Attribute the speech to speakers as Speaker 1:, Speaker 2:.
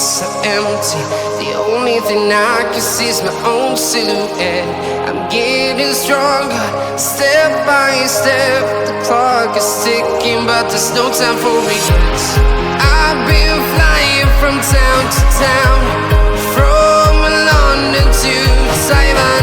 Speaker 1: so empty. The only thing I can see is my own silhouette. I'm getting stronger, step by step. The clock is ticking, but there's no time for regrets. I've been flying from town to town, from London to Taiwan.